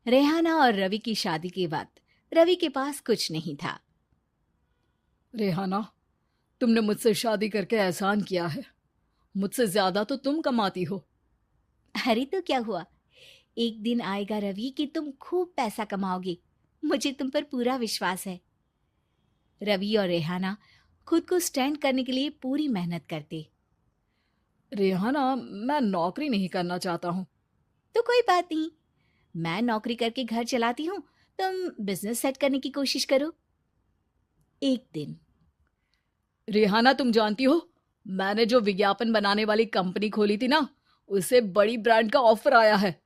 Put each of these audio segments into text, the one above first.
रेहाना और रवि की शादी के वक्त रवि के पास कुछ नहीं था। रेहाना, तुमने मुझसे शादी करके एहसान किया है। मुझसे ज्यादा तो तुम कमाती हो। अरे तो क्या हुआ, एक दिन आएगा रवि कि तुम खूब पैसा कमाओगे। मुझे तुम पर पूरा विश्वास है। रवि और रेहाना खुद को स्टैंड करने के लिए पूरी मेहनत करते। रेहाना, मैं नौकरी नहीं करना चाहता हूँ। तो कोई बात नहीं, मैं नौकरी करके घर चलाती हूँ, तुम बिजनेस सेट करने की कोशिश करो। एक दिन रेहाना, तुम जानती हो, मैंने जो विज्ञापन बनाने वाली कंपनी खोली थी ना, उसे बड़ी ब्रांड का ऑफर आया है।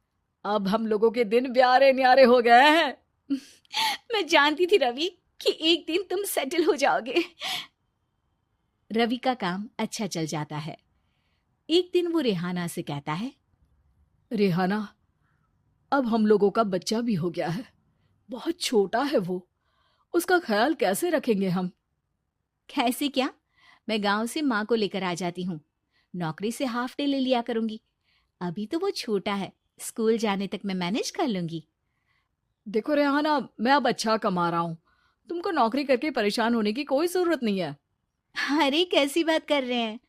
अब हम लोगों के दिन ब्यारे न्यारे हो गए हैं। मैं जानती थी रवि कि एक दिन तुम सेटल हो जाओगे। रवि का काम अच्छा चल जाता है। एक दिन वो रेहाना से कहता है, रेहाना, अब हम लोगों का बच्चा भी हो गया है। बहुत छोटा है वो। उसका ख्याल कैसे रखेंगे हम? कैसे क्या, मैं गांव से माँ को लेकर आ जाती हूँ। नौकरी से हाफ डे ले लिया करूंगी। अभी तो वो छोटा है, स्कूल जाने तक मैं मैनेज कर लूंगी। देखो रेहाना, मैं अब अच्छा कमा रहा हूँ। तुमको नौकरी करके परेशान होने की कोई जरूरत नहीं है। अरे कैसी बात कर रहे हैं,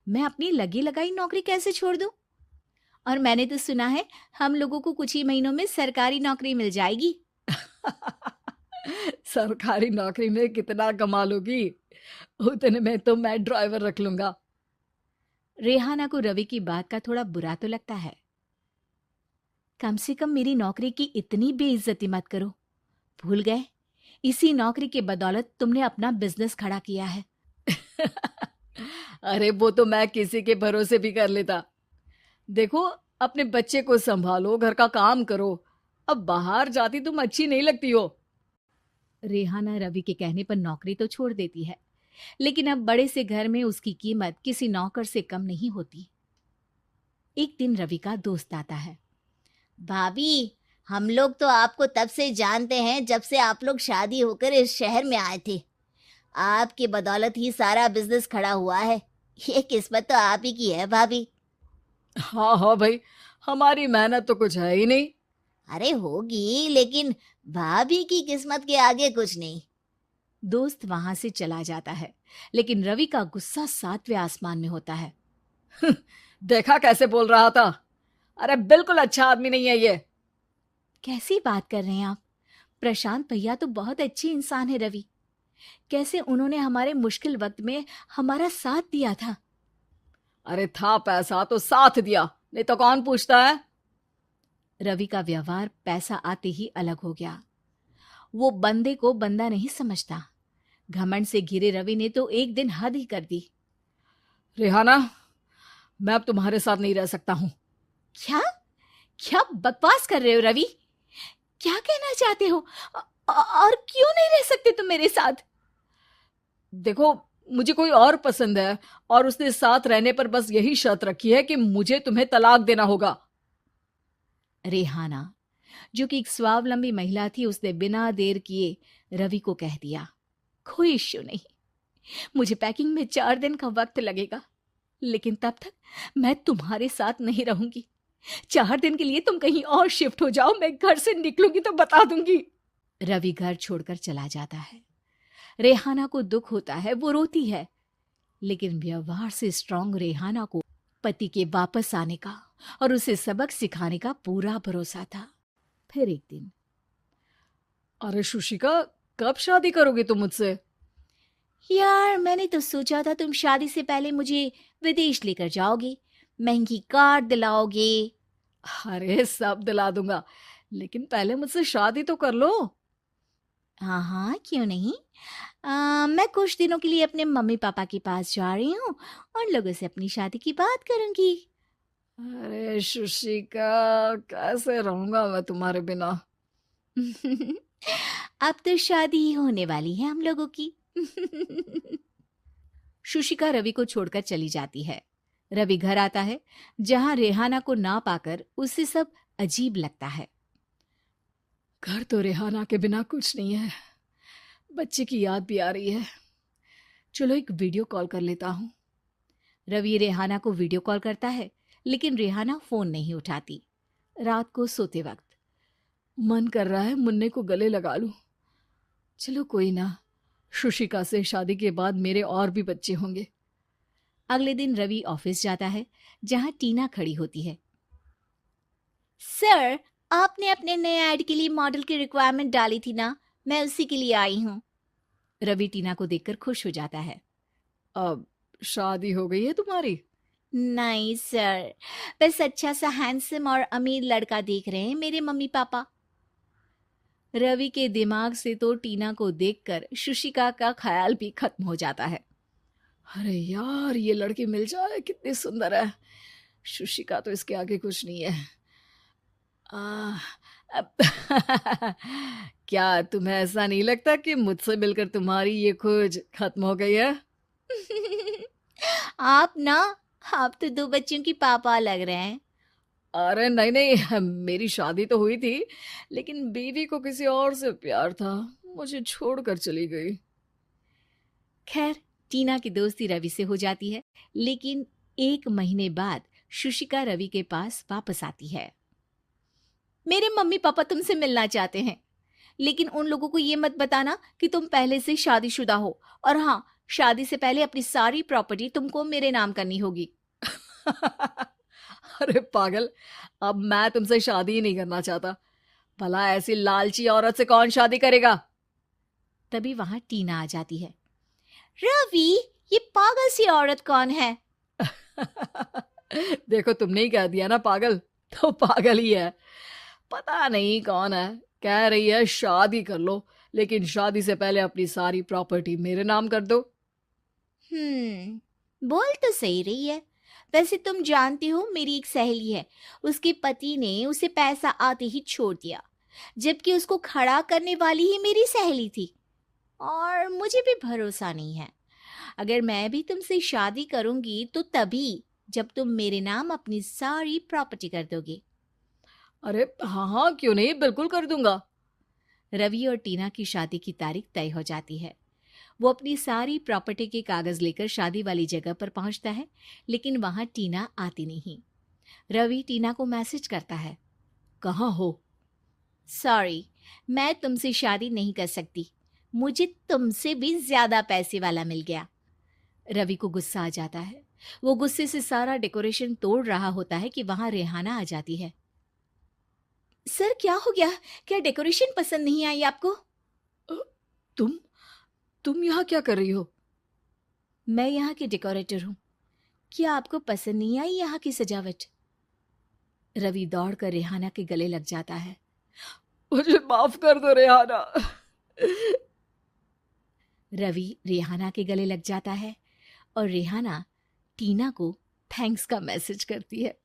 मैं अपनी लगी लगाई नौकरी कैसे छोड़ दूं? और मैंने तो सुना है हम लोगों को कुछ ही महीनों में सरकारी नौकरी मिल जाएगी। सरकारी नौकरी में कितना कमा लोगी? उतने में तो मैं ड्राइवर रख लूंगा। रेहाना को रवि की बात का थोड़ा बुरा तो लगता है। कम से कम मेरी नौकरी की इतनी बेइज्जती मत करो। भूल गए, इसी नौकरी के बदौलत तुमने अपना बिजनेस खड़ा किया है। अरे वो तो मैं किसी के भरोसे भी कर लेता। देखो, अपने बच्चे को संभालो, घर का काम करो। अब बाहर जाती तुम अच्छी नहीं लगती हो। रेहाना रवि के कहने पर नौकरी तो छोड़ देती है, लेकिन अब बड़े से घर में उसकी कीमत किसी नौकर से कम नहीं होती। एक दिन रवि का दोस्त आता है। भाभी, हम लोग तो आपको तब से जानते हैं जब से आप लोग शादी होकर इस शहर में आए थे। आपकी बदौलत ही सारा बिजनेस खड़ा हुआ है। ये किस्मत तो आप ही की है भाभी। हाँ हाँ भाई, हमारी मेहनत तो कुछ है ही नहीं। अरे होगी, लेकिन भाभी की किस्मत के आगे कुछ नहीं। दोस्त वहां से चला जाता है, लेकिन रवि का गुस्सा सातवें आसमान में होता है। देखा कैसे बोल रहा था? अरे बिल्कुल अच्छा आदमी नहीं है ये। कैसी बात कर रहे हैं आप? प्रशांत भैया तो बहुत अच्छे इंसान है रवि। कैसे उन्होंने हमारे मुश्किल वक्त में हमारा साथ दिया था। अरे था पैसा तो साथ दिया, नहीं तो कौन पूछता है? रवि का व्यवहार पैसा आते ही अलग हो गया। वो बंदे को बंदा नहीं समझता। घमंड से घिरे रवि ने तो एक दिन हद ही कर दी। रेहाना, मैं अब तुम्हारे साथ नहीं रह सकता हूँ। क्या क्या बकवास कर रहे हो रवि? क्या कहना चाहते हो? और क्यों नहीं रह सकते तुम मेरे साथ? देखो, मुझे कोई और पसंद है, और उसने साथ रहने पर बस यही शर्त रखी है कि मुझे तुम्हें तलाक देना होगा। रेहाना, जो कि एक स्वावलंबी महिला थी, उसने बिना देर किए रवि को कह दिया, कोई इश्यू नहीं, मुझे पैकिंग में 4 दिन का वक्त लगेगा, लेकिन तब तक मैं तुम्हारे साथ नहीं रहूंगी। 4 दिन के लिए तुम कहीं और शिफ्ट हो जाओ, मैं घर से निकलूंगी तो बता दूंगी। रवि घर छोड़कर चला जाता है। रेहाना को दुख होता है, वो रोती है, लेकिन व्यवहार से स्ट्रांग रेहाना को पति के वापस आने का और उसे सबक सिखाने का पूरा भरोसा था। फिर एक दिन, अरे शुशिका, कब शादी करोगी तुम मुझसे? यार मैंने तो सोचा था तुम शादी से पहले मुझे विदेश लेकर जाओगे, महंगी कार दिलाओगे। अरे सब दिला दूंगा, लेकिन पहले मुझसे शादी तो कर लो। हाँ हाँ, क्यों नहीं। मैं कुछ दिनों के लिए अपने मम्मी पापा के पास जा रही हूँ और लोगों से अपनी शादी की बात करूंगी। अरे शुशिका, कैसे रहूंगा मैं तुम्हारे बिना? अब तो शादी ही होने वाली है हम लोगों की। शुशिका रवि को छोड़कर चली जाती है। रवि घर आता है, जहां रेहाना को ना पाकर उसे सब अजीब लगता है। घर तो रेहाना के बिना कुछ नहीं है। बच्चे की याद भी आ रही है। चलो एक वीडियो कॉल कर लेता हूँ। रवि रेहाना को वीडियो कॉल करता है, लेकिन रेहाना फोन नहीं उठाती। रात को सोते वक्त मन कर रहा है मुन्ने को गले लगा लूं। चलो कोई ना, शुशिका से शादी के बाद मेरे और भी बच्चे होंगे। अगले दिन रवि ऑफिस जाता है, जहां टीना खड़ी होती है। सर, आपने अपने नए ऐड के लिए मॉडल की रिक्वायरमेंट डाली थी ना, मैं उसी के लिए आई हूँ। रवि टीना को देखकर खुश हो जाता है। अब शादी हो गई है तुम्हारी? नहीं सर, बस अच्छा सा हैंडसम और अमीर लड़का देख रहे हैं मेरे मम्मी पापा। रवि के दिमाग से तो टीना को देखकर शुशिका का ख्याल भी खत्म हो जाता है। अरे यार, ये लड़की मिल जाए कितनी सुंदर है। शुशिका तो इसके आगे कुछ नहीं है। आ, अब क्या तुम्हें ऐसा नहीं लगता कि मुझसे मिलकर तुम्हारी ये खोज खत्म हो गई है? आप ना, आप तो 2 बच्चों की पापा लग रहे हैं। अरे नहीं नहीं, मेरी शादी तो हुई थी, लेकिन बीवी को किसी और से प्यार था, मुझे छोड़कर चली गई। खैर, टीना की दोस्ती रवि से हो जाती है, लेकिन 1 महीने बाद शुशिका रवि के पास वापस आती है। मेरे मम्मी पापा तुमसे मिलना चाहते हैं, लेकिन उन लोगों को ये मत बताना कि तुम पहले से शादीशुदा हो, और हाँ, शादी से पहले अपनी सारी प्रॉपर्टी तुमको मेरे नाम करनी होगी। अरे पागल, अब मैं तुमसे शादी ही नहीं करना चाहता। भला ऐसी लालची औरत से कौन शादी करेगा? तभी वहां टीना आ जाती है। रवि, ये पागल सी औरत कौन है? देखो, तुमने ही कह दिया ना पागल, तो पागल ही है। पता नहीं कौन है, कह रही है शादी कर लो, लेकिन शादी से पहले अपनी सारी प्रॉपर्टी मेरे नाम कर दो। बोल तो सही रही है। वैसे तुम जानती हो, मेरी एक सहेली है, उसके पति ने उसे पैसा आते ही छोड़ दिया, जबकि उसको खड़ा करने वाली ही मेरी सहेली थी। और मुझे भी भरोसा नहीं है। अगर मैं भी तुमसे शादी करूंगी तो तभी, जब तुम मेरे नाम अपनी सारी प्रॉपर्टी कर दोगे। अरे हाँ हाँ, क्यों नहीं, बिल्कुल कर दूंगा। रवि और टीना की शादी की तारीख तय हो जाती है। वो अपनी सारी प्रॉपर्टी के कागज लेकर शादी वाली जगह पर पहुंचता है, लेकिन वहां टीना आती नहीं। रवि टीना को मैसेज करता है। कहाँ हो? सॉरी, मैं तुमसे शादी नहीं कर सकती, मुझे तुमसे भी ज्यादा पैसे वाला मिल गया। रवि को गुस्सा आ जाता है। वो गुस्से से सारा डेकोरेशन तोड़ रहा होता है कि वहां रेहाना आ जाती है। सर, क्या हो गया? क्या डेकोरेशन पसंद नहीं आई आपको? अ, तुम यहाँ क्या कर रही हो? मैं यहाँ की डेकोरेटर हूँ। क्या आपको पसंद नहीं आई यहाँ की सजावट? रवि दौड़कर रेहाना के गले लग जाता है। मुझे माफ कर दो रेहाना। रवि रेहाना के गले लग जाता है और रेहाना टीना को थैंक्स का मैसेज करती है।